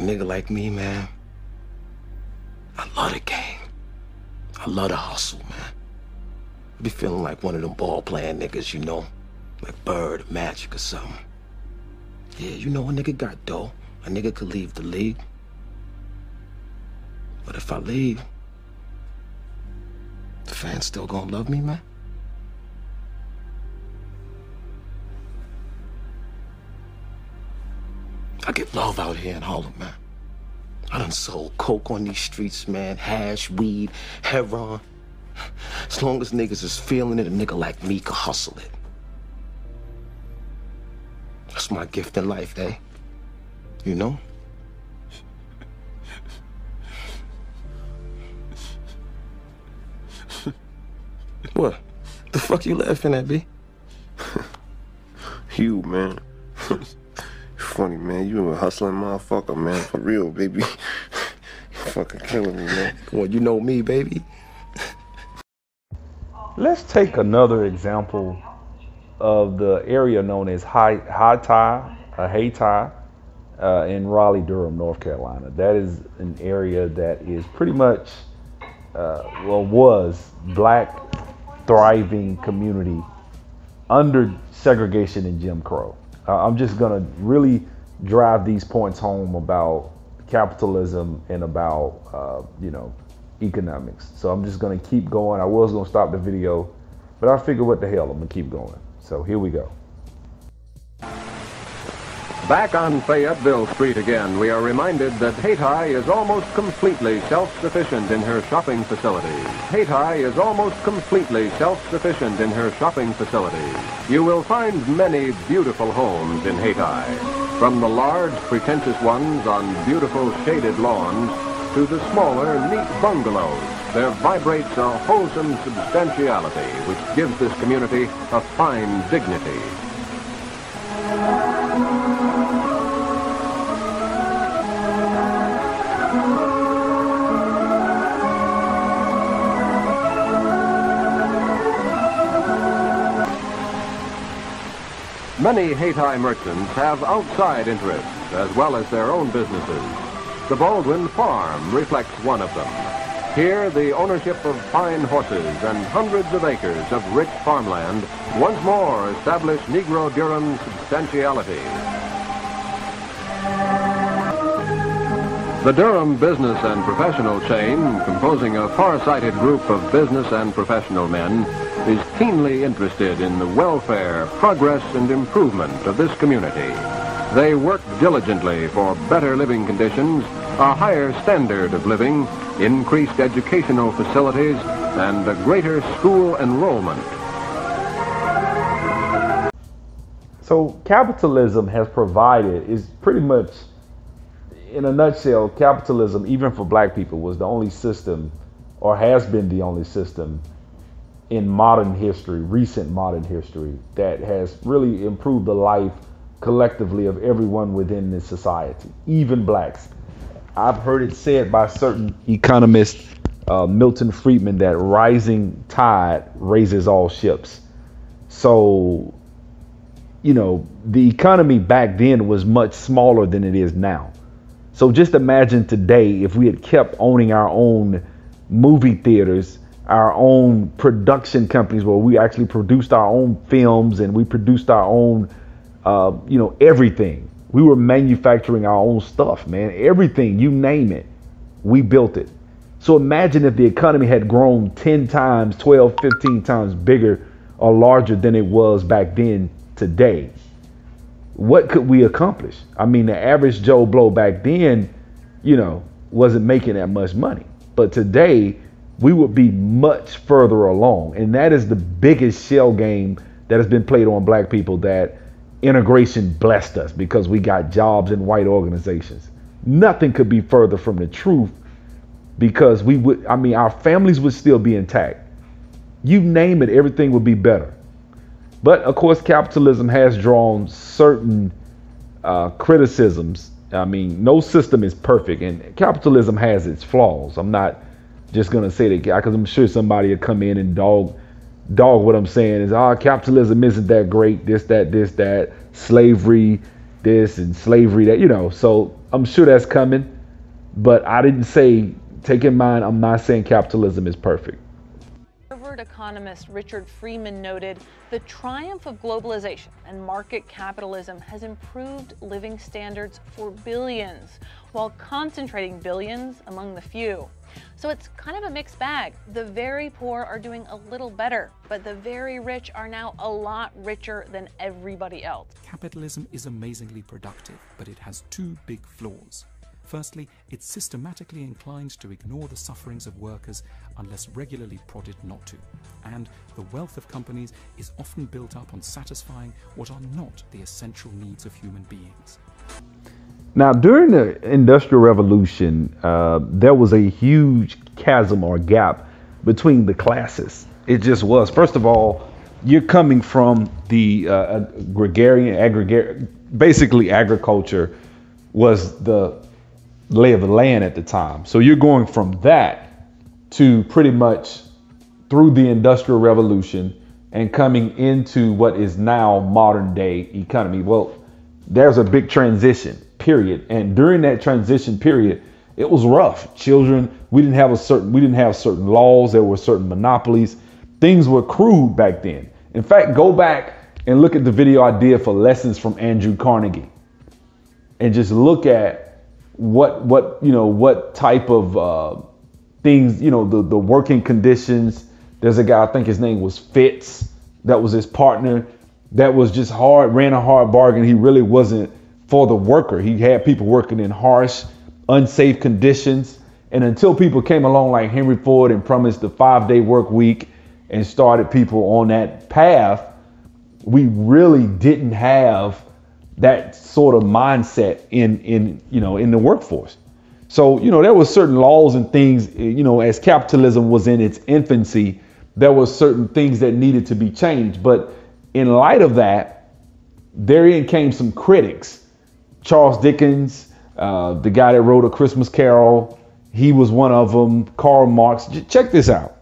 A nigga like me, man, I love the game. I love the hustle, man. I be feeling like one of them ball-playing niggas, you know? Like Bird or Magic or something. Yeah, you know, a nigga got dough. A nigga could leave the league. But if I leave, the fans still gonna love me, man? I get love out here in Harlem, man. I done sold coke on these streets, man. Hash, weed, heroin. As long as niggas is feeling it, a nigga like me can hustle it. That's my gift in life, eh? You know? What? The fuck you laughing at, B? You, man. Funny, man. You a hustling motherfucker, man. For real, baby. You fucking killing me, man. Well, you know me, baby. Let's take another example of the area known as Hayti, in Raleigh, Durham, North Carolina. That is an area that is pretty much, was black thriving community under segregation and Jim Crow. I'm just gonna really drive these points home about capitalism and about, economics. So I'm just gonna keep going. I was gonna stop the video, but I figured what the hell, I'm gonna keep going. So here we go. Back on Fayetteville Street again, we are reminded that Hayti is almost completely self-sufficient in her shopping facilities. Hayti is almost completely self-sufficient in her shopping facilities. You will find many beautiful homes in Hayti, from the large, pretentious ones on beautiful shaded lawns to the smaller, neat bungalows. There vibrates a wholesome substantiality which gives this community a fine dignity. Many Hayti merchants have outside interests as well as their own businesses. The Baldwin Farm reflects one of them. Here, the ownership of fine horses and hundreds of acres of rich farmland once more establish Negro Durham's substantiality. The Durham Business and Professional chain, composing a far-sighted group of business and professional men, is keenly interested in the welfare, progress, and improvement of this community. They work diligently for better living conditions, a higher standard of living, increased educational facilities, and a greater school enrollment. So capitalism has provided, is pretty much, in a nutshell, capitalism, even for black people, was the only system, or has been the only system in modern history, recent modern history, that has really improved the life collectively of everyone within this society, even blacks. I've heard it said by certain economists, Milton Friedman, that rising tide raises all ships. So, the economy back then was much smaller than it is now. So just imagine today if we had kept owning our own movie theaters, our own production companies where we actually produced our own films and we produced our own, everything. We were manufacturing our own stuff, man. Everything, you name it, we built it. So imagine if the economy had grown 10 times, 12, 15 times bigger or larger than it was back then today. What could we accomplish? I mean, the average Joe Blow back then, wasn't making that much money. But today, we would be much further along. And that is the biggest shell game that has been played on black people, that integration blessed us because we got jobs in white organizations. Nothing could be further from the truth, because our families would still be intact. You name it, everything would be better. But of course, capitalism has drawn certain criticisms. I mean, no system is perfect, and capitalism has its flaws. I'm not just going to say that, because I'm sure somebody will come in and dog what I'm saying is, capitalism isn't that great, this, that, slavery, this and slavery that, so I'm sure that's coming. But I didn't say, take in mind, I'm not saying capitalism is perfect. Harvard economist Richard Freeman noted, the triumph of globalization and market capitalism has improved living standards for billions, while concentrating billions among the few. So it's kind of a mixed bag. The very poor are doing a little better, but the very rich are now a lot richer than everybody else. Capitalism is amazingly productive, but it has two big flaws. Firstly, it's systematically inclined to ignore the sufferings of workers unless regularly prodded not to. And the wealth of companies is often built up on satisfying what are not the essential needs of human beings. Now, during the Industrial Revolution, there was a huge chasm or gap between the classes. It just was. First of all, you're coming from the basically agriculture was the lay of the land at the time. So you're going from that to pretty much through the Industrial Revolution and coming into what is now modern day economy. Well, there's a big transition period. And during that transition period, it was rough. Children, we didn't have certain laws. There were certain monopolies. Things were crude back then. In fact, go back and look at the video I did for Lessons from Andrew Carnegie and just look at what type of things, the working conditions. There's a guy, I think his name was Fitz, that was his partner, that was just ran a hard bargain. He really wasn't for the worker. He had people working in harsh, unsafe conditions. And until people came along like Henry Ford and promised the 5-day work week and started people on that path, we really didn't have that sort of mindset in the workforce. So, there were certain laws and things, as capitalism was in its infancy, there were certain things that needed to be changed. But in light of that, therein came some critics. Charles Dickens, the guy that wrote A Christmas Carol, he was one of them. Karl Marx. Check this out.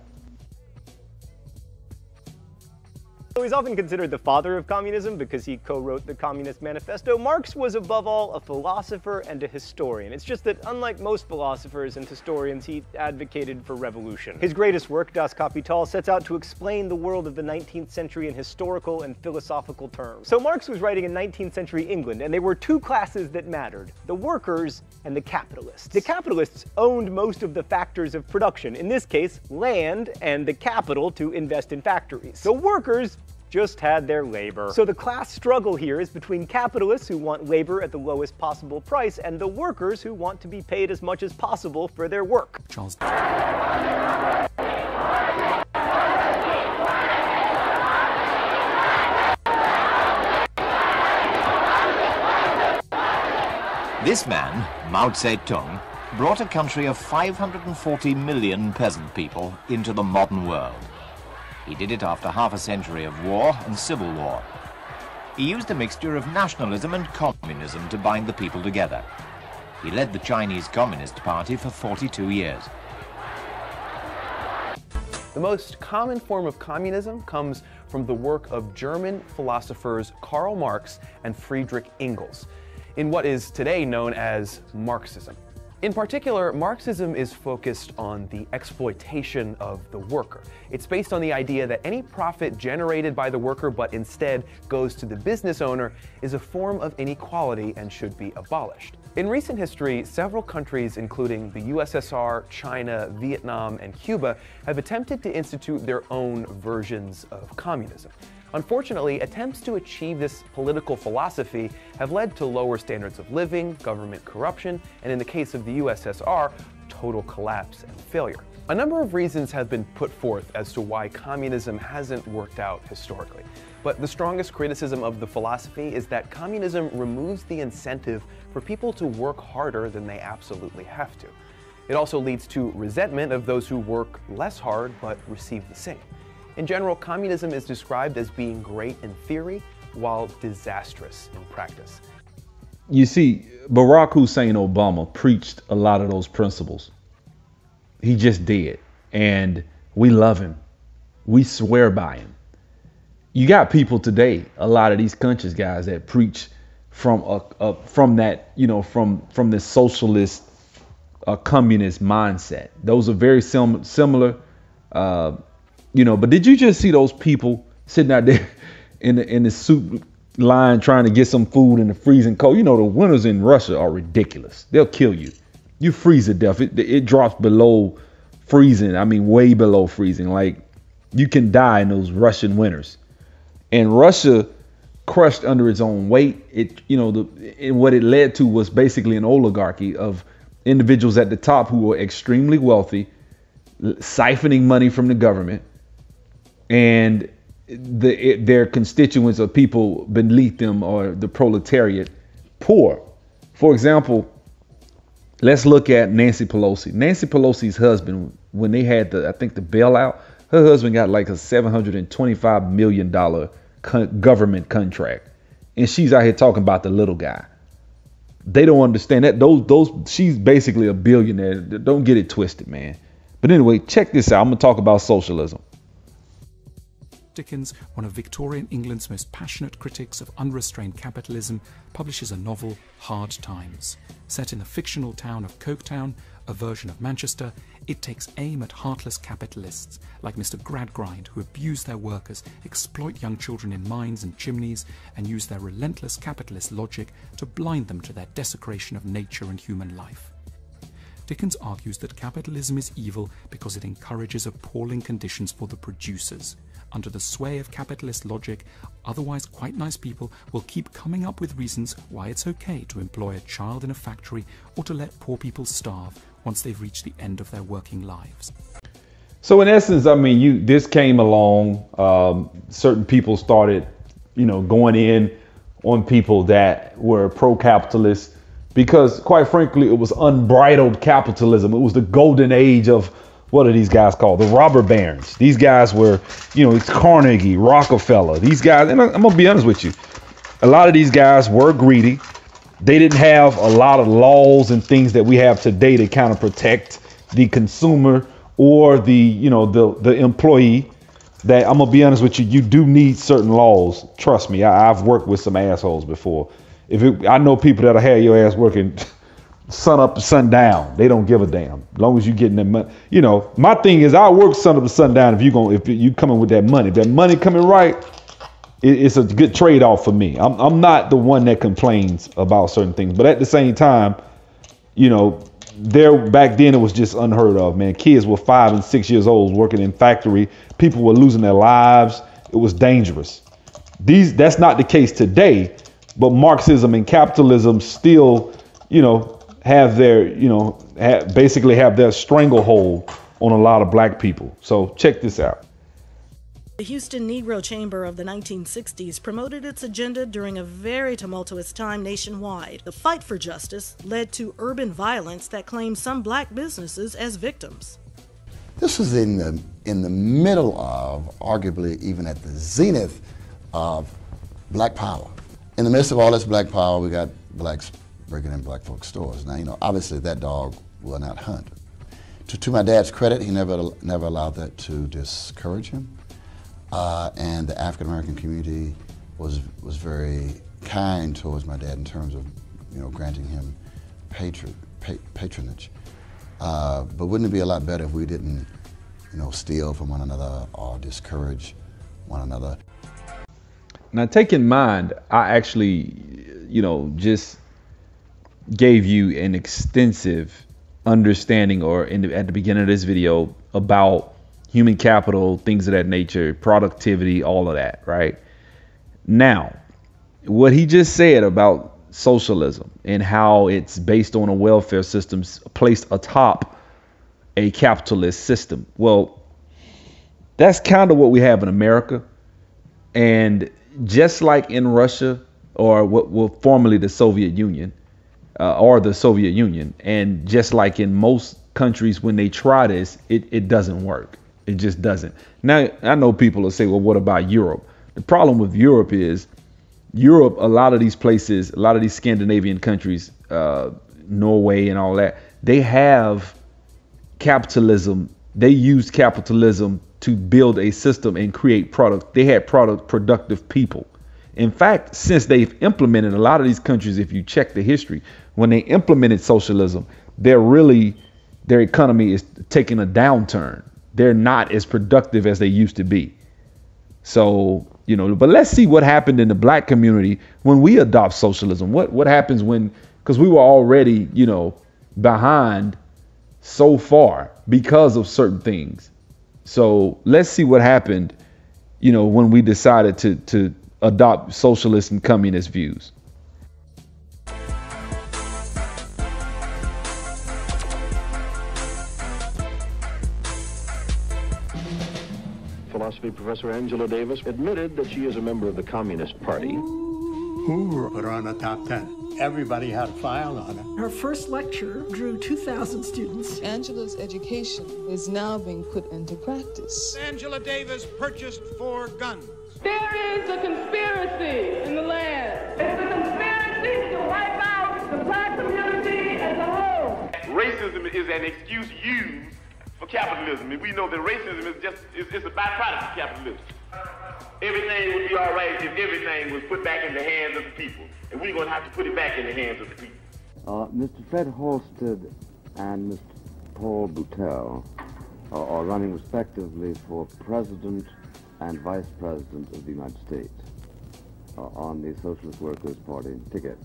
He's often considered the father of communism because he co-wrote the Communist Manifesto. Marx was above all a philosopher and a historian. It's just that unlike most philosophers and historians, he advocated for revolution. His greatest work, Das Kapital, sets out to explain the world of the 19th century in historical and philosophical terms. So Marx was writing in 19th century England, and there were two classes that mattered: the workers and the capitalists. The capitalists owned most of the factors of production, in this case, land and the capital to invest in factories. The workers just had their labor. So the class struggle here is between capitalists who want labor at the lowest possible price and the workers who want to be paid as much as possible for their work. Charles. This man, Mao Zedong, brought a country of 540 million peasant people into the modern world. He did it after half a century of war and civil war. He used a mixture of nationalism and communism to bind the people together. He led the Chinese Communist Party for 42 years. The most common form of communism comes from the work of German philosophers Karl Marx and Friedrich Engels, in what is today known as Marxism. In particular, Marxism is focused on the exploitation of the worker. It's based on the idea that any profit generated by the worker but instead goes to the business owner is a form of inequality and should be abolished. In recent history, several countries, including the USSR, China, Vietnam, and Cuba, have attempted to institute their own versions of communism. Unfortunately, attempts to achieve this political philosophy have led to lower standards of living, government corruption, and in the case of the USSR, total collapse and failure. A number of reasons have been put forth as to why communism hasn't worked out historically. But the strongest criticism of the philosophy is that communism removes the incentive for people to work harder than they absolutely have to. It also leads to resentment of those who work less hard but receive the same. In general, communism is described as being great in theory while disastrous in practice. You see, Barack Hussein Obama preached a lot of those principles. He just did. And we love him. We swear by him. You got people today, a lot of these conscious guys that preach from that, from the socialist communist mindset. Those are very similar, but did you just see those people sitting out there in the soup line trying to get some food in the freezing cold? The winters in Russia are ridiculous. They'll kill you. You freeze to death. It drops below freezing. I mean, way below freezing. Like, you can die in those Russian winters. And Russia crushed under its own weight. And what it led to was basically an oligarchy of individuals at the top who were extremely wealthy, siphoning money from the government, and their constituents or people beneath them, or the proletariat, poor. For example, let's look at Nancy Pelosi. Nancy Pelosi's husband, when they had the bailout, her husband got like a $725 million government contract. And she's out here talking about the little guy. They don't understand that. She's basically a billionaire. Don't get it twisted, man. But anyway, check this out. I'm going to talk about socialism. Dickens, one of Victorian England's most passionate critics of unrestrained capitalism, publishes a novel, Hard Times. Set in the fictional town of Coketown, a version of Manchester, it takes aim at heartless capitalists like Mr. Gradgrind, who abuse their workers, exploit young children in mines and chimneys, and use their relentless capitalist logic to blind them to their desecration of nature and human life. Dickens argues that capitalism is evil because it encourages appalling conditions for the producers. Under the sway of capitalist logic, otherwise quite nice people will keep coming up with reasons why it's okay to employ a child in a factory or to let poor people starve once they've reached the end of their working lives. So in essence, I mean, this came along, certain people started, going in on people that were pro-capitalist, because quite frankly, it was unbridled capitalism. It was the golden age of, what are these guys called? The robber barons. These guys were, it's Carnegie, Rockefeller. These guys, and I'm going to be honest with you, a lot of these guys were greedy. They didn't have a lot of laws and things that we have today to kind of protect the consumer or the employee. That, I'm going to be honest with you, you do need certain laws. Trust me, I've worked with some assholes before. I know people that'll have your ass working sun up to sundown. They don't give a damn. As long as you getting that money. My thing is, I work sun up to sundown if you coming with that money. If that money coming right, it's a good trade-off for me. I'm not the one that complains about certain things, but at the same time, back then it was just unheard of, man. Kids were 5 and 6 years old working in factory. People were losing their lives. It was dangerous. That's not the case today, but Marxism and capitalism still, have their, basically have their stranglehold on a lot of black people. So check this out. The Houston Negro Chamber of the 1960s promoted its agenda during a very tumultuous time nationwide. The fight for justice led to urban violence that claimed some black businesses as victims. This was in the middle of, arguably even at the zenith of black power. In the midst of all this black power, we got blacks breaking in black folks' stores. Now, obviously that dog will not hunt. To my dad's credit, he never allowed that to discourage him. And the African American community was very kind towards my dad in terms of, granting him patronage. But wouldn't it be a lot better if we didn't, steal from one another or discourage one another? Now, take in mind, I actually, just gave you an extensive understanding, at the beginning of this video, about human capital, things of that nature, productivity, all of that, right? Now, what he just said about socialism and how it's based on a welfare system placed atop a capitalist system. Well, that's kind of what we have in America. And just like in Russia, or what was formerly the Soviet Union, and just like in most countries, when they try this, it doesn't work. It just doesn't. Now, I know people will say, well, what about Europe? The problem with Europe is, a lot of these places, a lot of these Scandinavian countries, Norway and all that, they have capitalism. They use capitalism to build a system and create product. They had productive people. In fact, since they've implemented a lot of these countries, if you check the history, when they implemented socialism, their economy is taking a downturn. They're not as productive as they used to be. So, but let's see what happened in the black community when we adopt socialism. What happens because we were already, behind so far because of certain things. So let's see what happened, when we decided to adopt socialist and communist views. Philosophy professor Angela Davis admitted that she is a member of the Communist Party. Hoover put her on the top 10. Everybody had a file on her. Her first lecture drew 2,000 students. Angela's education is now being put into practice. Angela Davis purchased 4 guns. There is a conspiracy in the land. It's a conspiracy to wipe out the black community as a whole. Racism is an excuse used for capitalism, and we know that racism is it's a byproduct of capitalism. Everything would be all right if everything was put back in the hands of the people, and we're going to have to put it back in the hands of the people. Mr. Fred Halstead and Mr. Paul Boutel are running respectively for President and Vice President of the United States on the Socialist Workers' Party ticket.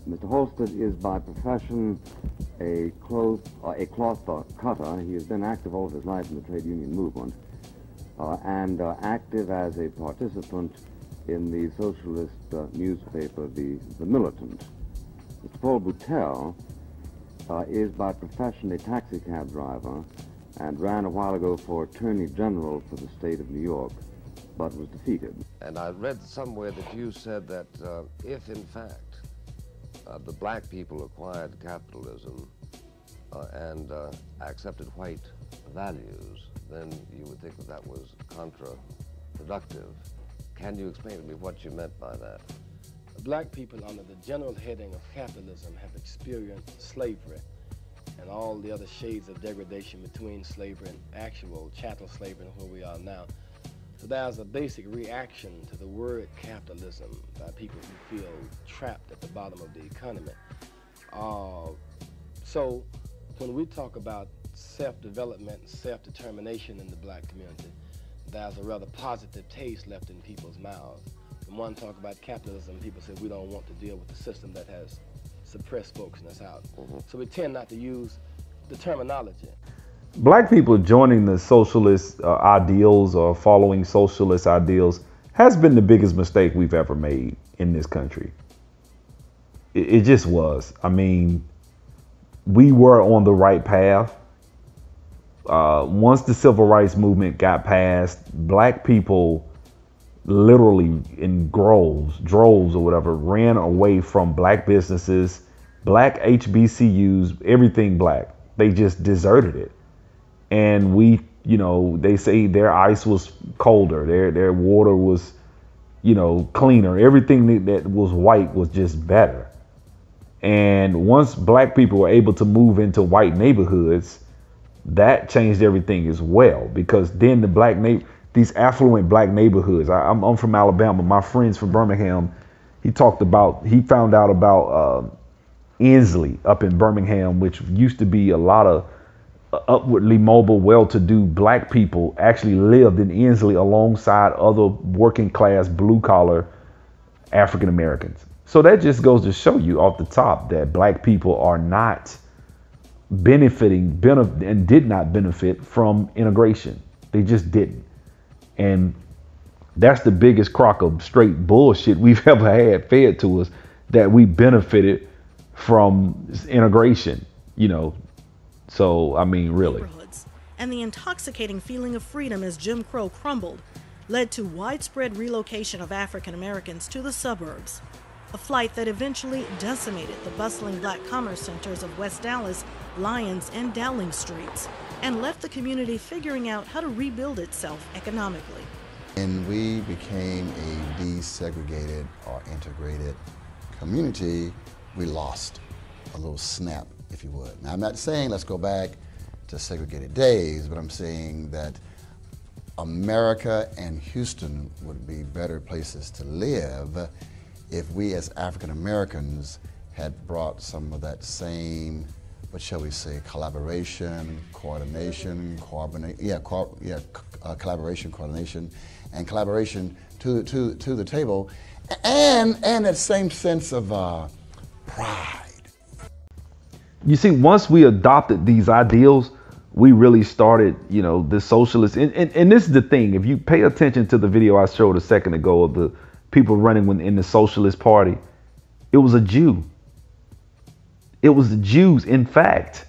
Mr. Halstead is by profession a cloth cutter. He has been active all of his life in the trade union movement and active as a participant in the socialist newspaper, The Militant. Mr. Paul Boutel is by profession a taxi cab driver and ran a while ago for Attorney General for the state of New York, but was defeated. And I read somewhere that you said that if, in fact, the black people acquired capitalism and accepted white values, then you would think that that was counterproductive. Can you explain to me what you meant by that? Black people, under the general heading of capitalism, have experienced slavery and all the other shades of degradation between slavery and actual chattel slavery and where we are now. So there's a basic reaction to the word capitalism by people who feel trapped at the bottom of the economy. So when we talk about self-development and self-determination in the black community, there's a rather positive taste left in people's mouths. When one talk about capitalism, people say we don't want to deal with the system that has suppressed folks in this house. So we tend not to use the terminology. Black people joining the socialist ideals or following socialist ideals has been the biggest mistake we've ever made in this country. It just was. I mean, we were on the right path. Once the civil rights movement got passed, black people literally in droves or whatever ran away from black businesses, black HBCUs, everything black. They just deserted it. And we, they say their ice was colder, their water was, cleaner. Everything that was white was just better. And once black people were able to move into white neighborhoods, that changed everything as well, because then these affluent black neighborhoods, I'm from Alabama, my friends from Birmingham, he found out about Inslee up in Birmingham, which used to be a lot of upwardly mobile, well-to-do black people actually lived in Inslee alongside other working class, blue-collar African Americans. So that just goes to show you off the top that black people are not benefiting and did not benefit from integration. They just didn't. And that's the biggest crock of straight bullshit we've ever had fed to us, that we benefited from integration, So, I mean, really. And the intoxicating feeling of freedom as Jim Crow crumbled led to widespread relocation of African Americans to the suburbs, a flight that eventually decimated the bustling black commerce centers of West Dallas, Lyons, and Dowling streets, and left the community figuring out how to rebuild itself economically. And we became a desegregated or integrated community. We lost a little snap, if you would. Now, I'm not saying let's go back to segregated days, but I'm saying that America and Houston would be better places to live if we as African Americans had brought some of that same, what shall we say, collaboration, coordination, collaboration, coordination, and collaboration to the table, and that same sense of pride. You see, once we adopted these ideals, we really started, the socialists. And this is the thing. If you pay attention to the video I showed a second ago of the people running in the Socialist Party, it was a Jew. It was the Jews. In fact,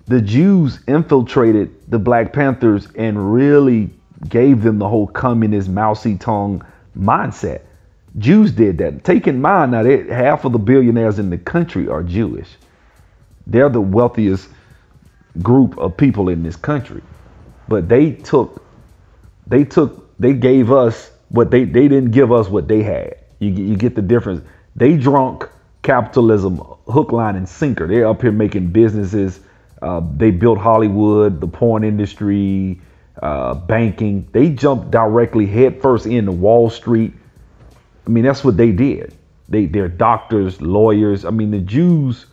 the Jews infiltrated the Black Panthers and really gave them the whole communist Mao Zedong mindset. Jews did that. Take in mind now, half of the billionaires in the country are Jewish. They're the wealthiest group of people in this country. But they gave us what they didn't give us what they had. You get the difference. They drunk capitalism hook, line, and sinker. They're up here making businesses. They built Hollywood, the porn industry, banking. They jumped directly headfirst into Wall Street. I mean, that's what they did. They're doctors, lawyers. I mean, the Jews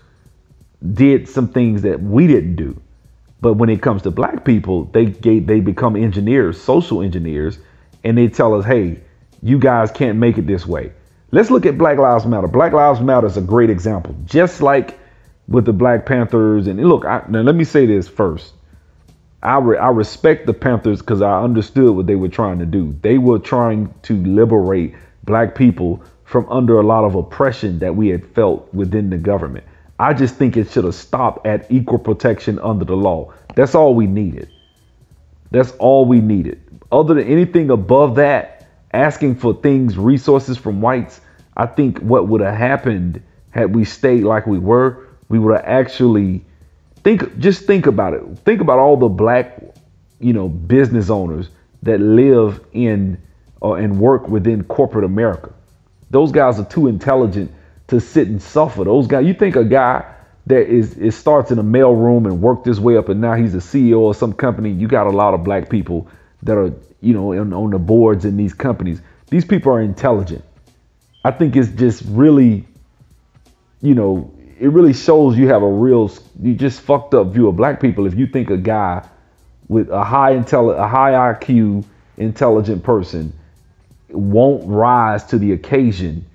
did some things that we didn't do. But when it comes to black people, they become engineers, social engineers, and they tell us, hey, you guys can't make it this way. Let's look at Black Lives Matter. Black Lives Matter is a great example. Just like with the Black Panthers. And look, now let me say this first. I respect the Panthers because I understood what they were trying to do. They were trying to liberate black people from under a lot of oppression that we had felt within the government. I just think it should have stopped at equal protection under the law. That's all we needed. That's all we needed. Other than anything above that, asking for things, resources from whites, I think what would have happened had we stayed like we were, we would have actually think about it. Think about all the black, business owners that live in and work within corporate America. Those guys are too intelligent to sit and suffer. Those guys, you think a guy that starts in a mailroom and worked his way up and now he's a CEO of some company, you got a lot of black people that are, on the boards in these companies. These people are intelligent. I think it's just really, it really shows you have you just fucked up view of black people if you think a guy with a high IQ, intelligent person won't rise to the occasion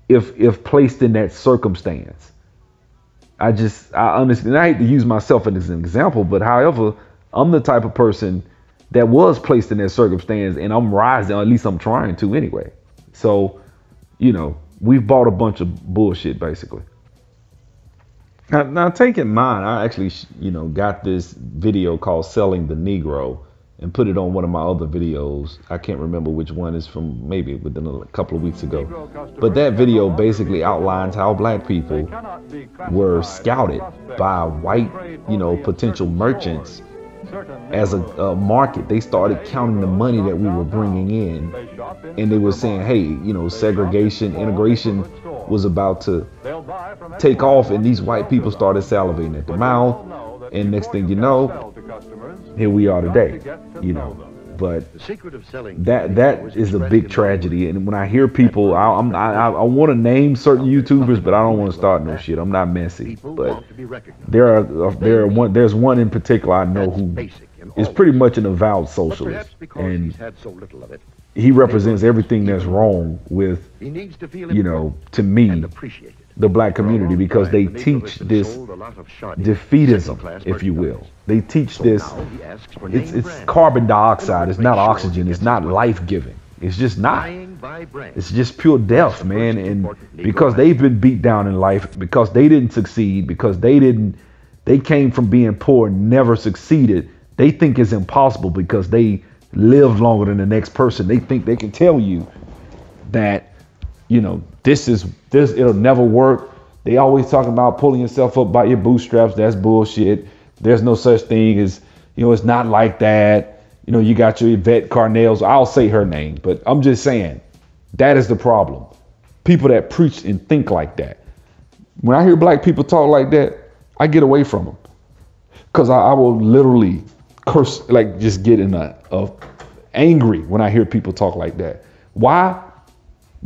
if placed in that circumstance. I understand. I hate to use myself as an example, but however, I'm the type of person that was placed in that circumstance and I'm rising, or at least I'm trying to anyway. So, we've bought a bunch of bullshit basically. Now take in mind, I actually, got this video called Selling the Negro and put it on one of my other videos. I can't remember which one is from, maybe within a couple of weeks ago. But that video basically outlines how black people were scouted by white, potential merchants as a market. They started counting the money that we were bringing in. And they were saying, hey, segregation, integration was about to take off, and these white people started salivating at the mouth. And next thing you know, here we are today, but that is a big tragedy. And when I hear people, I want to name certain YouTubers, but I don't want to start no shit. I'm not messy, but there's one in particular I know who is pretty much an avowed socialist, and he represents everything that's wrong with, to me, the black community, because they teach this defeatism, if you will. They teach this, it's carbon dioxide, it's not oxygen, it's not life-giving. It's just not. It's just pure death, man. And because they've been beat down in life, because they didn't succeed, because they came from being poor and never succeeded, they think it's impossible because they live longer than the next person. They think they can tell you that, this, it'll never work. They always talking about pulling yourself up by your bootstraps. That's bullshit. There's no such thing as, it's not like that. You got your Yvette Carnels. I'll say her name, but I'm just saying that is the problem. People that preach and think like that. When I hear black people talk like that, I get away from them, because I will literally curse, like just get in a angry when I hear people talk like that. Why?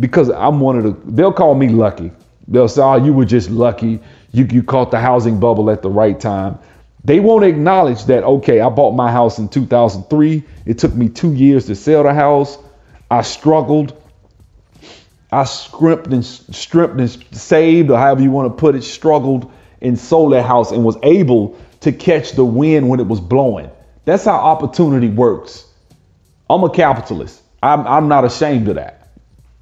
Because I'm one of the, they'll call me lucky. They'll say, oh, you were just lucky. You caught the housing bubble at the right time. They won't acknowledge that, okay, I bought my house in 2003. It took me 2 years to sell the house. I struggled. I stripped and saved, or however you want to put it, struggled and sold that house and was able to catch the wind when it was blowing. That's how opportunity works. I'm a capitalist. I'm not ashamed of that.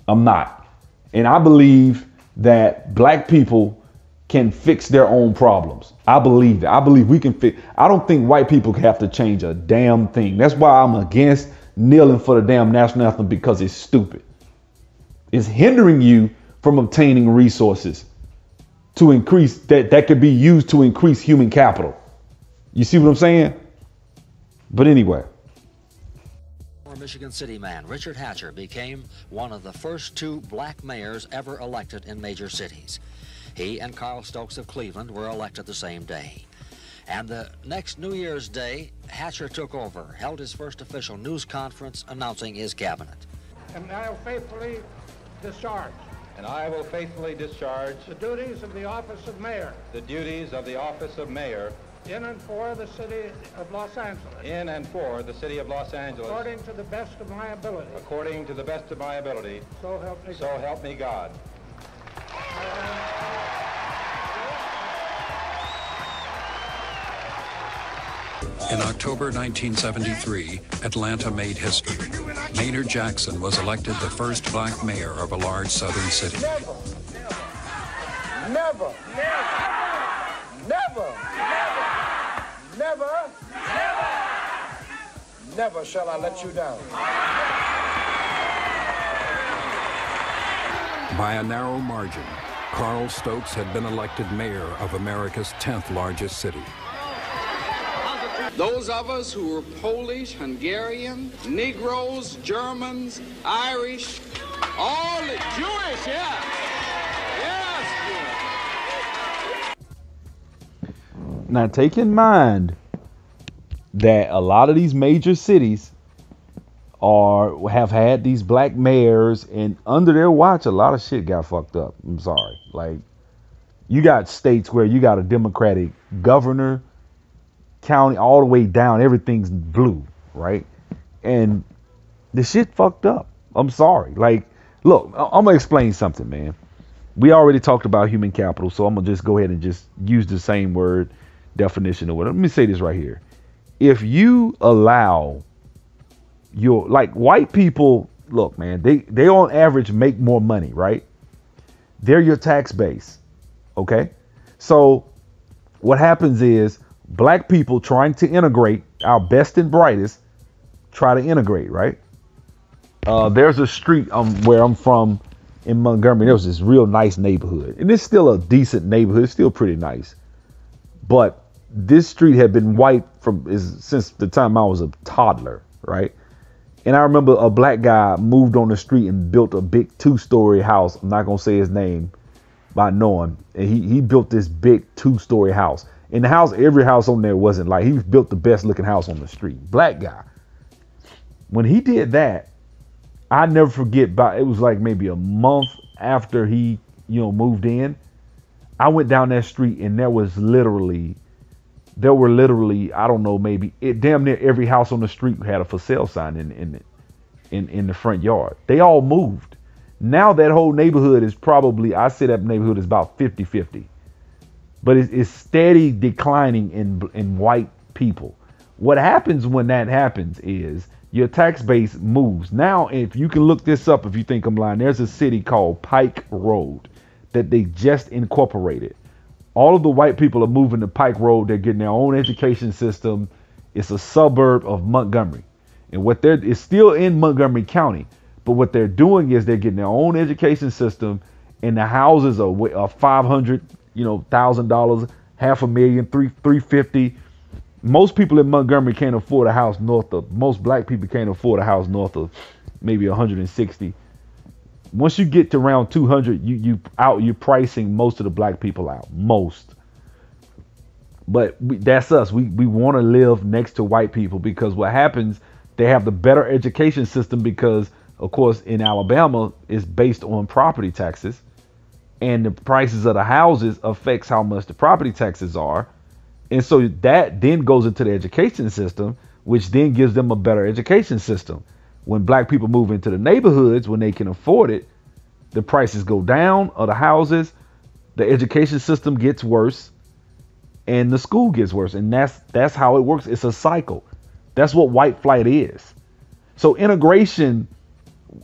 I'm not. And I believe that black people can fix their own problems. I believe that. I believe we can fix. I don't think white people have to change a damn thing. That's why I'm against kneeling for the damn national anthem, because it's stupid. It's hindering you from obtaining resources to increase that could be used to increase human capital. You see what I'm saying? But anyway. Michigan City man Richard Hatcher became one of the first 2 black mayors ever elected in major cities. He and Carl Stokes of Cleveland were elected the same day. And the next New Year's Day, Hatcher took over, held his first official news conference announcing his cabinet. And I will faithfully discharge. And I will faithfully discharge the duties of the office of mayor. The duties of the office of mayor. In and for the city of Los Angeles. In and for the city of Los Angeles. According to the best of my ability. According to the best of my ability. So help me God. So help me God. In October 1973, Atlanta made history. Maynard Jackson was elected the first black mayor of a large southern city. Never, never shall I let you down. By a narrow margin, Carl Stokes had been elected mayor of America's 10th largest city. Those of us who were Polish, Hungarian, Negroes, Germans, Irish, all the Jewish, yeah. Yes. Now take in mind that a lot of these major cities have had these black mayors, and under their watch, a lot of shit got fucked up. I'm sorry. Like, you got states where you got a Democratic governor, county, all the way down, everything's blue, right? And the shit fucked up. I'm sorry. Like, look, I'm gonna explain something, man. We already talked about human capital, so I'm gonna just go ahead and just use the same word definition or whatever. Let me say this right here. If you allow your, like, white people, look, man, they on average make more money, right? They're your tax base, okay? So what happens is black people trying to integrate, our best and brightest, try to integrate, right? There's a street where I'm from in Montgomery. There was this real nice neighborhood, and it's still a decent neighborhood. It's still pretty nice. But this street had been white since the time I was a toddler, right? And I remember a black guy moved on the street and built a big 2-story house. I'm not going to say his name, but I know him. And he built this big 2-story house. In the house, every house on there wasn't like, he built the best looking house on the street. Black guy. When he did that, I never forget, it was like maybe a month after he, moved in. I went down that street and there were literally, I don't know, maybe damn near every house on the street had a for sale sign in the front yard. They all moved. Now that whole neighborhood is probably, I say that neighborhood is about 50-50. But it's steady declining in white people. What happens when that happens is your tax base moves. Now, if you can look this up, if you think I'm lying, there's a city called Pike Road that they just incorporated. All of the white people are moving to Pike Road. They're getting their own education system. It's a suburb of Montgomery. And it's still in Montgomery County. But what they're doing is they're getting their own education system, and the houses are $500,000, $1,000, $500,000, $350,000. Most people in Montgomery can't afford a house most black people can't afford a house north of maybe 160. Once you get to around 200, you're pricing most of the black people out. Most. But that's us. We want to live next to white people, because what happens, They have the better education system because, of course, in Alabama, it's based on property taxes. And the prices of the houses affects how much the property taxes are. And so that then goes into the education system, which then gives them a better education system. When black people move into the neighborhoods, when they can afford it, the prices go down of the houses, the education system gets worse, and the school gets worse. And that's how it works. It's a cycle. That's what white flight is. So integration,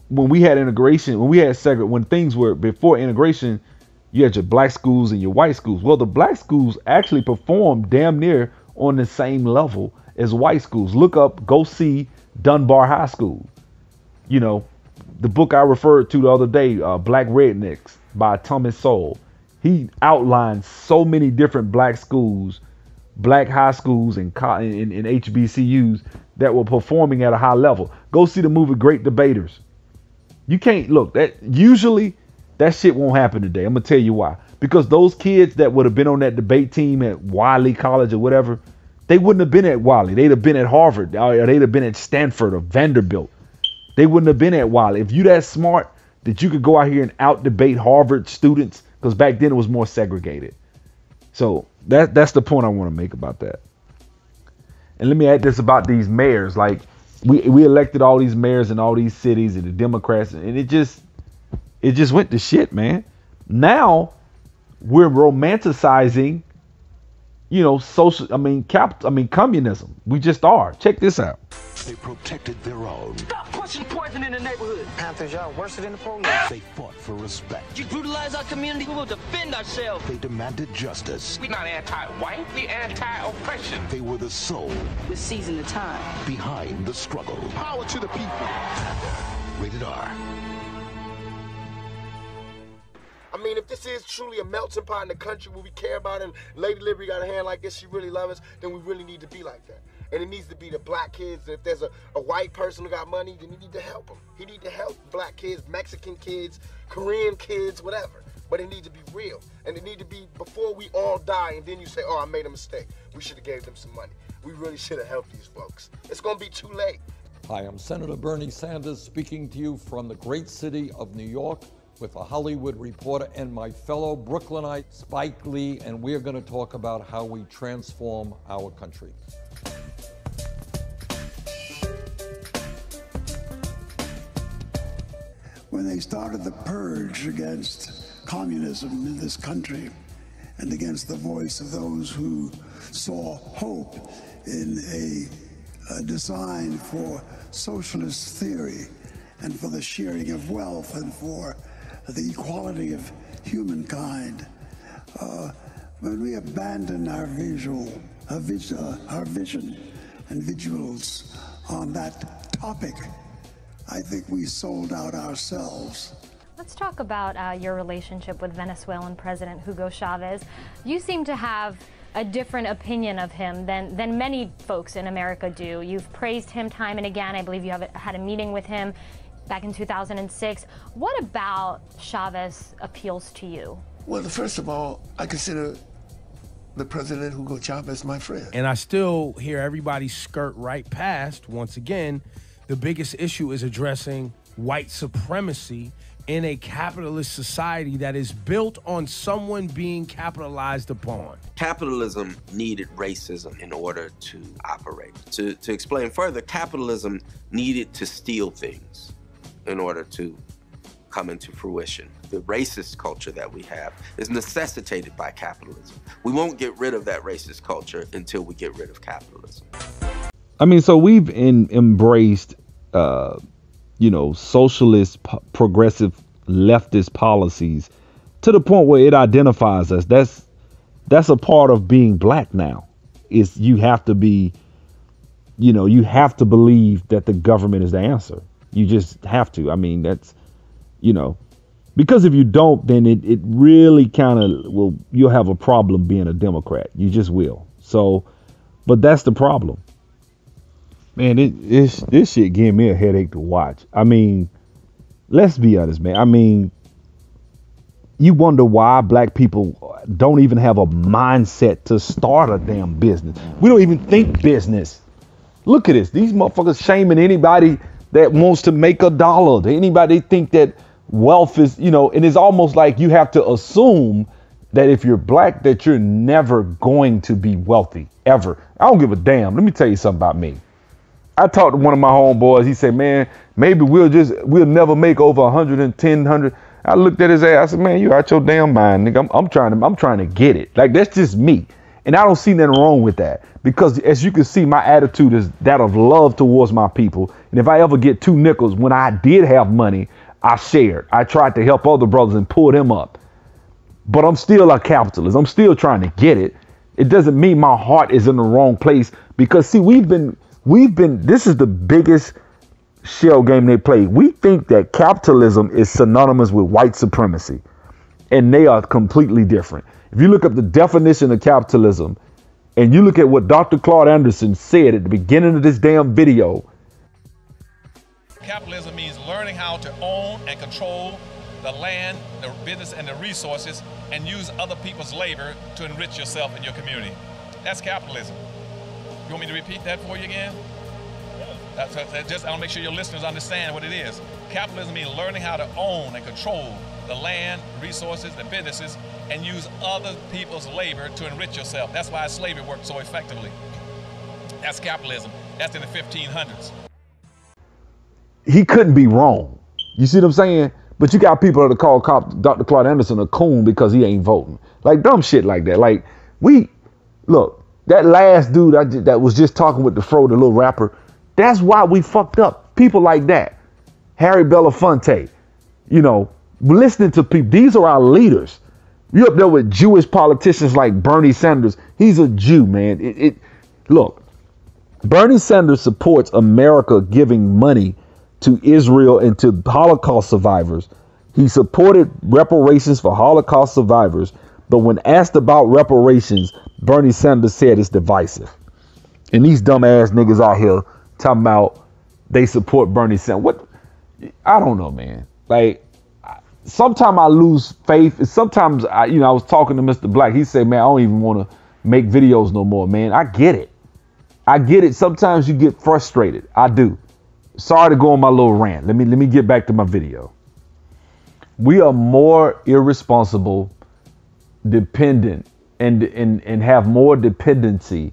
when we had when things were before integration, you had your black schools and your white schools. Well, the black schools actually performed damn near on the same level as white schools. Go see Dunbar High School. You know, the book I referred to the other day, Black Rednecks by Thomas Sowell. He outlined so many different black schools, black high schools and HBCUs that were performing at a high level. Go see the movie Great Debaters. You can't look that usually that shit won't happen today. I'm gonna tell you why. Because those kids that would have been on that debate team at Wiley College or whatever, they wouldn't have been at Wiley. They'd have been at Harvard or they'd have been at Stanford or Vanderbilt. They wouldn't have been at Wiley. If you that smart that you could go out here and out debate Harvard students, because back then it was more segregated. So that's the point I want to make about that. And let me add this about these mayors. Like we elected all these mayors in all these cities and the Democrats, and it just went to shit, man. Now we're romanticizing, communism. We just are. Check this out. They protected their own. Stop pushing poison in the neighborhood. Panthers, y'all worse than the police. They fought for respect. You brutalize our community, we will defend ourselves. They demanded justice. We're not anti-white, we're anti-oppression. They were the soul. We're seizing the time. Behind the struggle. Power to the people. Rated R. I mean, if this is truly a melting pot in the country where we care about and Lady Liberty got a hand like this, she really loves us, then we really need to be like that. And it needs to be the black kids. If there's a white person who got money, then you need to help them. He need to help black kids, Mexican kids, Korean kids, whatever. But it needs to be real. And it need to be before we all die and then you say, oh, I made a mistake. We should have gave them some money. We really should have helped these folks. It's going to be too late. Hi, I'm Senator Bernie Sanders speaking to you from the great city of New York with a Hollywood reporter and my fellow Brooklynite, Spike Lee, and we're going to talk about how we transform our country. When they started the purge against communism in this country and against the voice of those who saw hope in a design for socialist theory and for the sharing of wealth and for the equality of humankind, when we abandoned our vision and vigils on that topic, I think we sold out ourselves. Let's talk about your relationship with Venezuelan President Hugo Chavez. You seem to have a different opinion of him than many folks in America do. You've praised him time and again. I believe you have had a meeting with him back in 2006. What about Chavez appeals to you? Well, first of all, I consider the President Hugo Chavez my friend. And I still hear everybody skirt right past, once again, the biggest issue is addressing white supremacy in a capitalist society that is built on someone being capitalized upon. Capitalism needed racism in order to operate. To explain further, capitalism needed to steal things in order to come into fruition. The racist culture that we have is necessitated by capitalism. We won't get rid of that racist culture until we get rid of capitalism. I mean, so we've embraced, socialist, progressive, leftist policies to the point where it identifies us. That's a part of being black now. Is you have to be, you have to believe that the government is the answer. You just have to. I mean, that's, because if you don't, then it really kind of you'll have a problem being a Democrat. You just will. So, but that's the problem. Man, this shit gave me a headache to watch. I mean, let's be honest, man. I mean, you wonder why black people don't even have a mindset to start a damn business. We don't even think business. Look at this. These motherfuckers shaming anybody that wants to make $1. Anybody think that wealth is, and it's almost like you have to assume that if you're black, that you're never going to be wealthy, ever. I don't give a damn. Let me tell you something about me. I talked to one of my homeboys. He said, man, maybe we'll never make over 110, 100. I looked at his ass. I said, man, you out your damn mind, nigga. I'm trying to get it. Like, that's just me. And I don't see nothing wrong with that, because as you can see, my attitude is that of love towards my people. And if I ever get 2 nickels, when I did have money, I shared. I tried to help other brothers and pull them up. But I'm still a capitalist. I'm still trying to get it. It doesn't mean my heart is in the wrong place, because see, this is the biggest shell game they play. We think that capitalism is synonymous with white supremacy, and they are completely different. If you look up the definition of capitalism and you look at what Dr. Claude Anderson said at the beginning of this damn video. Capitalism means learning how to own and control the land, the business, and the resources, and use other people's labor to enrich yourself and your community. That's capitalism. You want me to repeat that for you again? I want to make sure your listeners understand what it is. Capitalism means learning how to own and control the land, resources, and businesses, and use other people's labor to enrich yourself. That's why slavery worked so effectively. That's capitalism. That's in the 1500s. He couldn't be wrong. You see what I'm saying? But you got people that call Dr. Claude Anderson a coon because he ain't voting. Like dumb shit like that. Like, look, that last dude that was just talking with the Fro, the little rapper, that's why we fucked up. People like that. Harry Belafonte, listening to people. These are our leaders. You're up there with Jewish politicians like Bernie Sanders. He's a Jew, man. Look, Bernie Sanders supports America giving money to Israel and to Holocaust survivors. He supported reparations for Holocaust survivors, but when asked about reparations, Bernie Sanders said it's divisive. And these dumb ass niggas out here talking about they support Bernie Sanders. What? I don't know, man. Like, sometimes I lose faith. Sometimes I was talking to Mr. Black. He said, man, I don't even want to make videos no more, man. I get it. Sometimes you get frustrated. I do. Sorry to go on my little rant. Let me get back to my video. We are more irresponsible, dependent, and have more dependency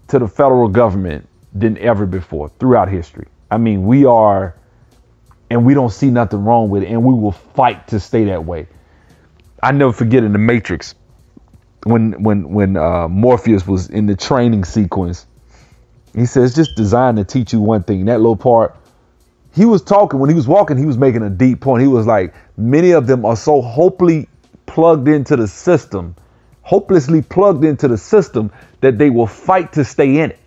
to the federal government than ever before throughout history. I mean, we are, and we don't see nothing wrong with it, and we will fight to stay that way. I never forget in The Matrix when Morpheus was in the training sequence. He says, it's just designed to teach you one thing. That little part, he was talking, when he was walking, he was making a deep point. He was like, many of them are so hopelessly plugged into the system that they will fight to stay in it.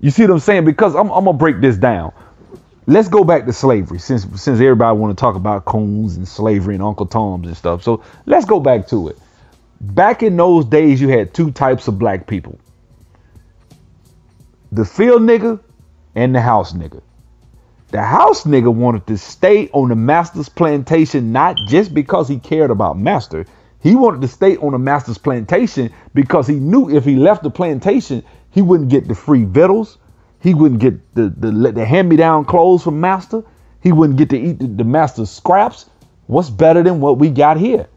You see what I'm saying? Because I'm going to break this down. Let's go back to slavery, since everybody want to talk about coons and slavery and Uncle Toms and stuff. So let's go back to it. Back in those days, you had 2 types of black people. The field nigga and the house nigga. The house nigga wanted to stay on the master's plantation, not just because he cared about master. He wanted to stay on the master's plantation because he knew if he left the plantation, he wouldn't get the free victuals. He wouldn't get the hand-me-down clothes from master. He wouldn't get to eat the master's scraps. What's better than what we got here?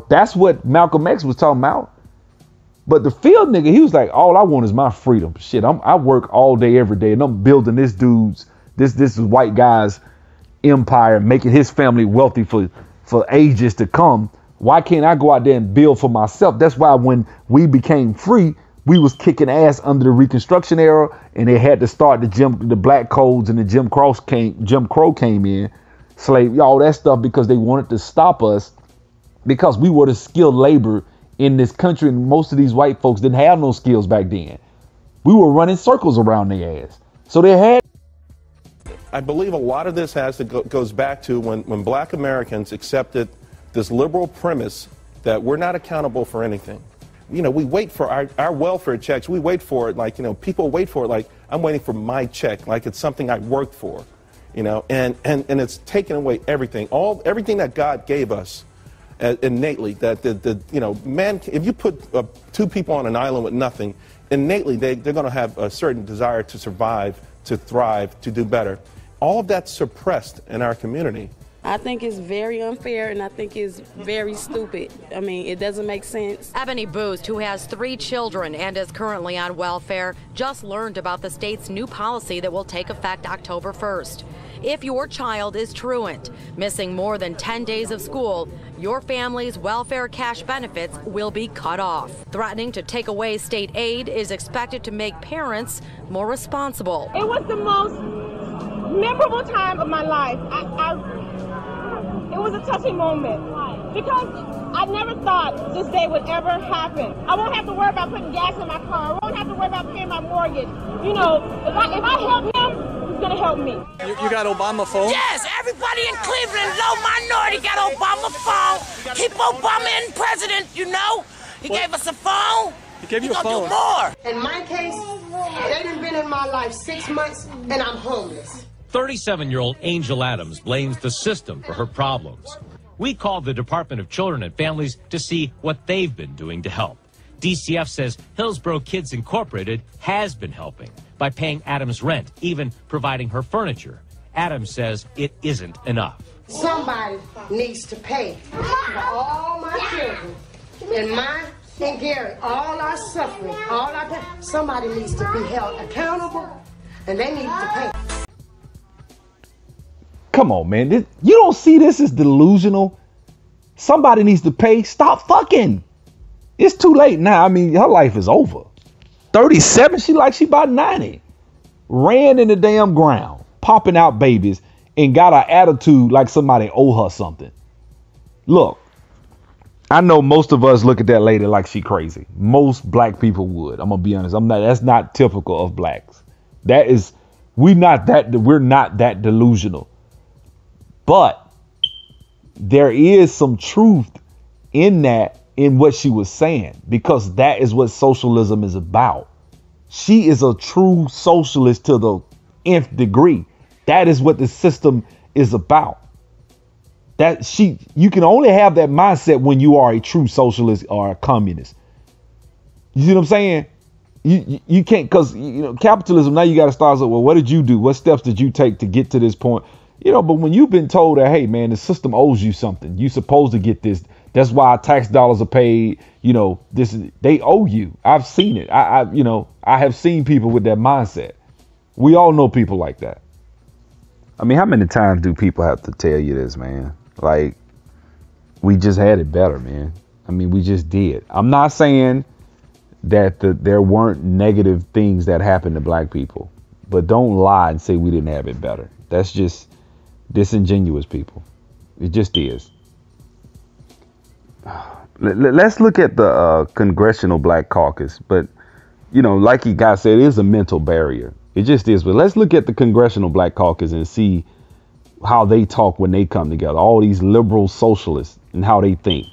That's what Malcolm X was talking about. But the field nigga, he was like, all I want is my freedom. Shit, I work all day, every day, and I'm building this white guy's empire, making his family wealthy for ages to come. Why can't I go out there and build for myself? That's why when we became free, we was kicking ass under the Reconstruction era, and they had to start the black codes, and the Jim Crow came in, slave, all that stuff, because they wanted to stop us because we were the skilled labor in this country, and most of these white folks didn't have no skills back then. We were running circles around their ass. So they had. I believe a lot of this goes back to when black Americans accepted this liberal premise that we're not accountable for anything. We wait for our welfare checks. We wait for it people wait for it like I'm waiting for my check, like it's something I worked for, and it's taken away everything. Everything that God gave us innately that man, if you put two people on an island with nothing, innately they're going to have a certain desire to survive, to thrive, to do better. All of that's suppressed in our community. I think it's very unfair, and I think it's very stupid. I mean, it doesn't make sense. Ebony Boost, who has 3 children and is currently on welfare, just learned about the state's new policy that will take effect October 1st. If your child is truant, missing more than 10 days of school, your family's welfare cash benefits will be cut off. Threatening to take away state aid is expected to make parents more responsible. It was the most memorable time of my life. It was a touching moment because I never thought this day would ever happen. I won't have to worry about putting gas in my car. I won't have to worry about paying my mortgage. You know, if I help him, he's gonna help me. You got Obama phone? Yes, everybody in Cleveland, low minority, got Obama phone. Keep Obama in president, you know. He gave us a phone. He gave you a phone. Do more. In my case, they done been in my life 6 months and I'm homeless. 37-year-old Angel Adams blames the system for her problems. We called the Department of Children and Families to see what they've been doing to help. DCF says Hillsborough Kids Incorporated has been helping by paying Adams rent, even providing her furniture. Adams says it isn't enough. Somebody needs to pay for all my children and mine and Gary, all our suffering, all our pain. Somebody needs to be held accountable and they need to pay. Come on, man. You don't see this as delusional? Somebody needs to pay. Stop fucking. It's too late now. I mean, her life is over. 37, she about 90. Ran in the damn ground, popping out babies, and got an attitude like somebody owe her something. Look, I know most of us look at that lady like she crazy. Most black people would. I'm gonna be honest. That's not typical of blacks. We're not that delusional. But there is some truth in what she was saying, because that is what socialism is about. She is a true socialist to the nth degree. That is what the system is about. You can only have that mindset when you are a true socialist or a communist. You see what I'm saying? You can't, because capitalism, now you got to start saying, well, what did you do? What steps did you take to get to this point? But when you've been told that, hey, man, the system owes you something, you're supposed to get this. That's why tax dollars are paid. They owe you. I've seen it. I have seen people with that mindset. We all know people like that. I mean, how many times do people have to tell you this, man? Like, we just had it better, man. I mean, we just did. I'm not saying that there weren't negative things that happened to black people, but don't lie and say we didn't have it better. That's just disingenuous, people. It just is. Let's look at the Congressional Black Caucus. But, like you guys said, it is a mental barrier. It just is. But let's look at the Congressional Black Caucus and see how they talk when they come together. All these liberal socialists and how they think.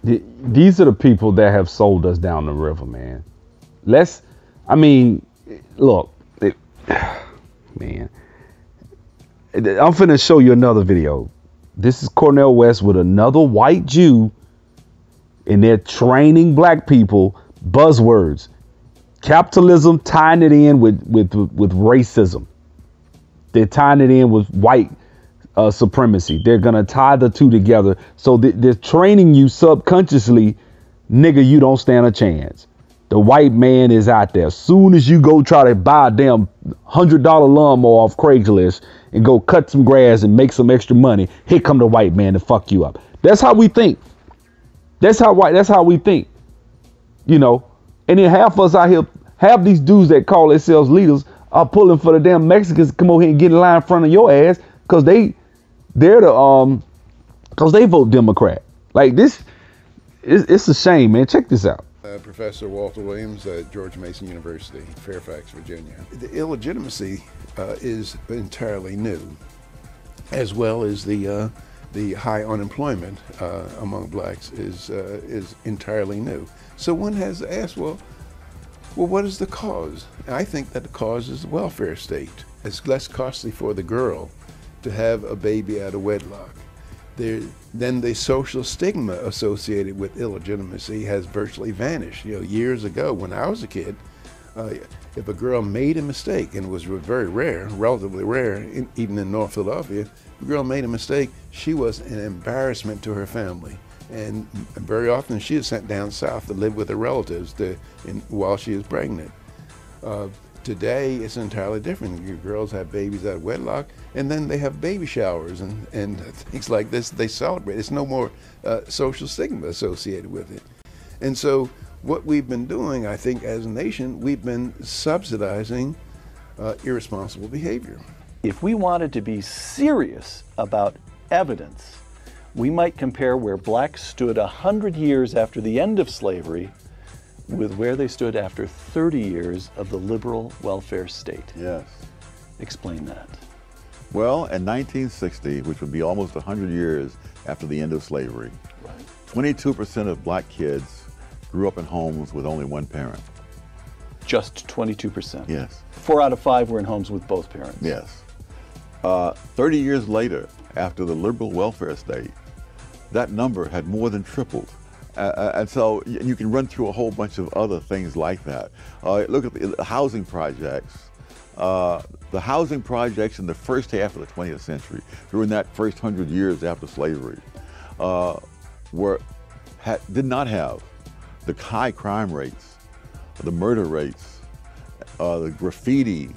These are the people that have sold us down the river, man. Look, man. I'm finna show you another video. This is Cornel West with another white Jew, and they're training black people buzzwords. Capitalism, tying it in with racism. They're tying it in with white supremacy. They're gonna tie the two together. So they're training you subconsciously, nigga, you don't stand a chance. The white man is out there. Soon as you go try to buy a damn $100 lawnmower off Craigslist and go cut some grass and make some extra money, here come the white man to fuck you up. That's how we think. That's how we think. And then half of us out here, half these dudes that call themselves leaders are pulling for the damn Mexicans to come over here and get in line in front of your ass because they vote Democrat. Like this, it's a shame, man. Check this out. Professor Walter Williams at George Mason University, Fairfax, Virginia. The illegitimacy is entirely new, as well as the high unemployment among blacks is entirely new. So one has to ask, well, what is the cause? I think that the cause is the welfare state. It's less costly for the girl to have a baby out of wedlock. then the social stigma associated with illegitimacy has virtually vanished. You know, years ago when I was a kid, if a girl made a mistake, and it was very rare, relatively rare, even in North Philadelphia, if a girl made a mistake, she was an embarrassment to her family. And very often she is sent down south to live with her relatives while she is pregnant. Today it's entirely different. Your girls have babies out of wedlock, and then they have baby showers and things like this. They celebrate. It's no more social stigma associated with it. And so what we've been doing, I think, as a nation, we've been subsidizing irresponsible behavior. If we wanted to be serious about evidence, we might compare where blacks stood 100 years after the end of slavery with where they stood after 30 years of the liberal welfare state. Yes. Explain that. Well, in 1960, which would be almost 100 years after the end of slavery, 22% of black kids grew up in homes with only one parent. Just 22%? Yes. 4 out of 5 were in homes with both parents? Yes. 30 years later, after the liberal welfare state, that number had more than tripled. And so you can run through a whole bunch of other things like that. Look at the housing projects. The housing projects in the first half of the 20th century, during that first 100 years after slavery, did not have the high crime rates, the murder rates, the graffiti,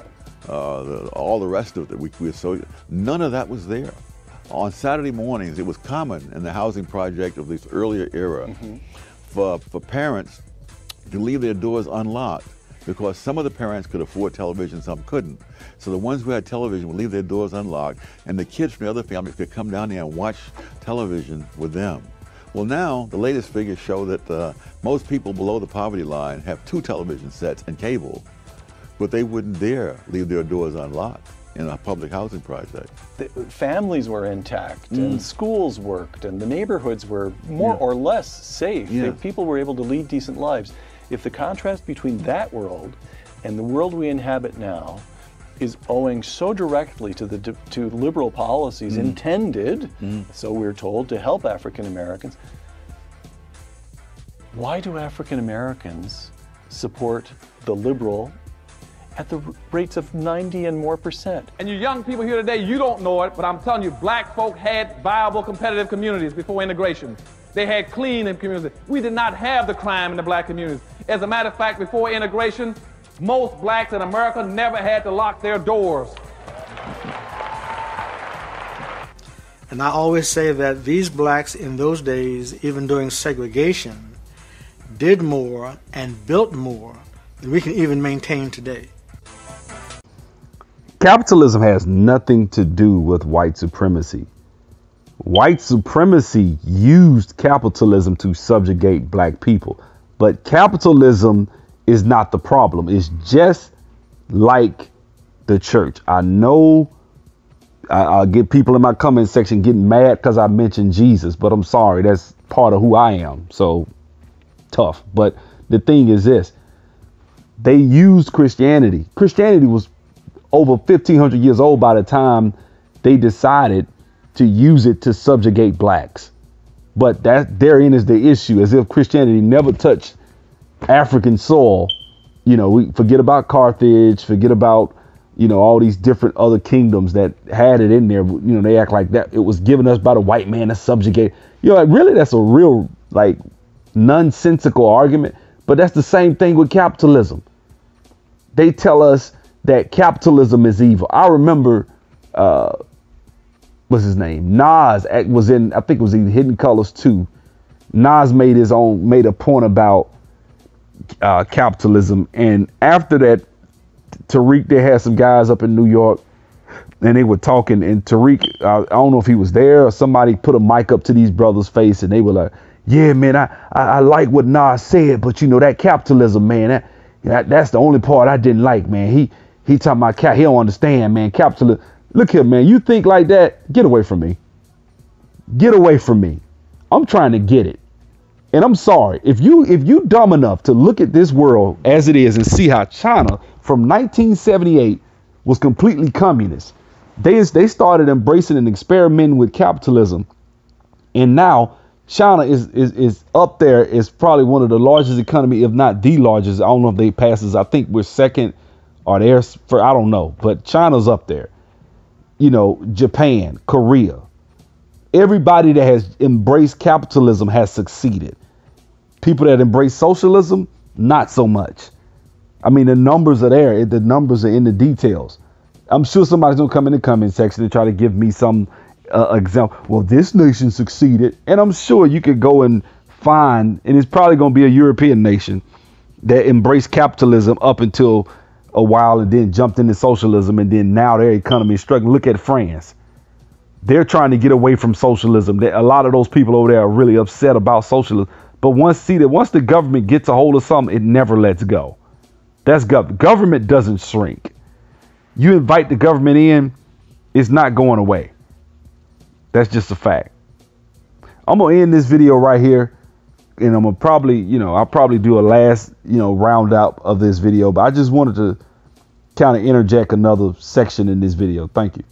all the rest of it. We associate. None of that was there. On Saturday mornings, it was common in the housing project of this earlier era for parents to leave their doors unlocked, because some of the parents could afford television, some couldn't. So the ones who had television would leave their doors unlocked, and the kids from the other families could come down there and watch television with them. Well, now the latest figures show that most people below the poverty line have 2 television sets and cable, but they wouldn't dare leave their doors unlocked in a public housing project. The families were intact, and schools worked, and the neighborhoods were more or less safe. People were able to lead decent lives. If the contrast between that world and the world we inhabit now is owing so directly to liberal policies intended, so we're told, to help African Americans, why do African Americans support the liberal at the rates of 90 and more %? And you young people here today, you don't know it, but I'm telling you, black folk had viable, competitive communities before integration. They had clean communities. We did not have the crime in the black communities. As a matter of fact, before integration, most blacks in America never had to lock their doors. And I always say that these blacks in those days, even during segregation, did more and built more than we can even maintain today. Capitalism has nothing to do with white supremacy. White supremacy used capitalism to subjugate black people, but capitalism is not the problem. It's just like the church. I know I'll get people in my comment section getting mad because I mentioned Jesus, but I'm sorry, that's part of who I am. So tough. But the thing is this, they used Christianity. Christianity was over 1,500 years old by the time they decided to use it to subjugate blacks. But that therein is the issue, as if Christianity never touched African soil. You know, we forget about Carthage, forget about, you know, all these different other kingdoms that had it in there. You know, they act like that it was given us by the white man to subjugate. You know, like, really, that's a real, like, nonsensical argument. But that's the same thing with capitalism. They tell us that capitalism is evil. I remember, what's his name? Nas was in, I think it was in Hidden Colors 2. Nas made a point about capitalism. And after that, Tariq, they had some guys up in New York and they were talking, and Tariq, I don't know if he was there or somebody put a mic up to these brothers' face and they were like, yeah, man, I like what Nas said, but you know, that capitalism, man, that's the only part I didn't like, man. He talking about he don't understand, man. Capitalism. Look here, man, you think like that? Get away from me. Get away from me. I'm trying to get it. And I'm sorry, if you dumb enough to look at this world as it is and see how China from 1978 was completely communist. They started embracing and experimenting with capitalism And now China is up there, is probably one of the largest economy, if not the largest. I don't know if they pass us. I think we're second or there's for, I don't know, but China's up there. You know, Japan, Korea. Everybody that has embraced capitalism has succeeded. People that embrace socialism, not so much. I mean, the numbers are there. The numbers are in the details. I'm sure somebody's gonna come in the comment section and try to give me some example. Well, this nation succeeded, and I'm sure you could go and find, and it's probably gonna be a European nation that embraced capitalism up until a while and then jumped into socialism, and then now their economy is struggling. Look at France. They're trying to get away from socialism. A lot of those people over there are really upset about socialism. But once the government gets a hold of something, it never lets go. That's government doesn't shrink. You invite the government in, it's not going away. That's just a fact. I'm gonna end this video right here, and I'm gonna probably, I'll probably do a last, round out of this video. But I just wanted to kind of interject another section in this video. Thank you.